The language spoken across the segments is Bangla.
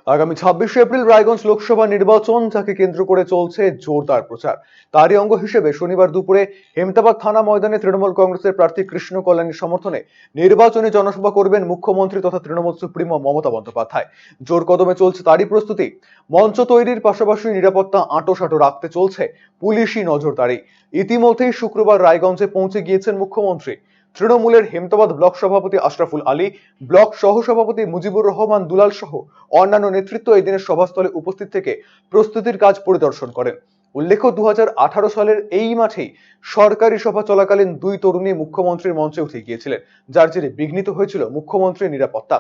আগামী 26শে এপ্রিল রায়গঞ্জ লোকসভা নির্বাচন, যাকে কেন্দ্র করে চলছে জোরদার প্রচার। তারই অঙ্গ হিসেবে শনিবার দুপুরে হেমতাবাদ থানা ময়দানে তৃণমূল কংগ্রেসের প্রার্থী কৃষ্ণ কল্যাণীর সমর্থনে নির্বাচনী জনসভা করবেন মুখ্যমন্ত্রী তথা তৃণমূল সুপ্রিমো মমতা বন্দ্যোপাধ্যায়। জোর কদমে চলছে তারই প্রস্তুতি। মঞ্চ তৈরির পাশাপাশি নিরাপত্তা আঁটোসাঁটো রাখতে চলছে পুলিশি নজরদারি। ইতিমধ্যেই শুক্রবার রায়গঞ্জে পৌঁছে গিয়েছেন মুখ্যমন্ত্রী। তৃণমূলের হেমতাবাদ ব্লক সভাপতি আশরাফুল আলী, ব্লক সহসভাপতি মুজিবুর রহমান দুলাল সহ অন্যান্য নেতৃত্ব এই দিনের সভাস্থলে উপস্থিত থেকে প্রস্তুতির কাজ পরিদর্শন করেন। উল্লেখ্য, 2018 সালের এই মাঠেই সরকারি সভা চলাকালীন দুই তরুণী মুখ্যমন্ত্রীর মঞ্চে উঠে গিয়েছিলেন, যার জেরে বিঘ্নিত হয়েছিল মুখ্যমন্ত্রীর নিরাপত্তা।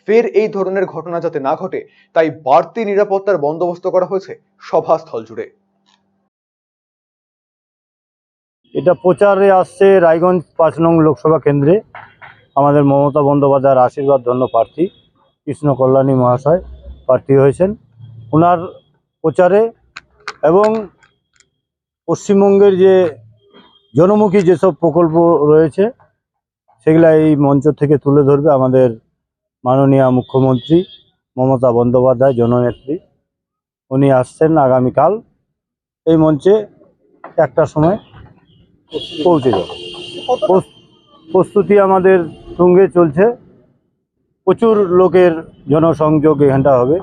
ফের এই ধরনের ঘটনা যাতে না ঘটে, তাই বাড়তি নিরাপত্তার বন্দোবস্ত করা হয়েছে সভাস্থল জুড়ে। এটা প্রচারে আসছে রায়গঞ্জ 5 নং লোকসভা কেন্দ্রে আমাদের মমতা বন্দ্যোপাধ্যায়ের আশীর্বাদ ধন্য প্রার্থী কৃষ্ণ কল্যাণী মহাশয় প্রার্থী হয়েছেন। ওনার প্রচারে এবং পশ্চিমবঙ্গের যে জনমুখী যেসব প্রকল্প রয়েছে সেগুলা এই মঞ্চ থেকে তুলে ধরবে আমাদের মাননীয় মুখ্যমন্ত্রী মমতা বন্দ্যোপাধ্যায়, জননেত্রী। উনি আসছেন আগামীকাল এই মঞ্চে 1টার সময় পৌঁছে যাবে। প্রস্তুতি আমাদের সঙ্গে চলছে, প্রচুর লোকের জনসংযোগ এখানটা হবে।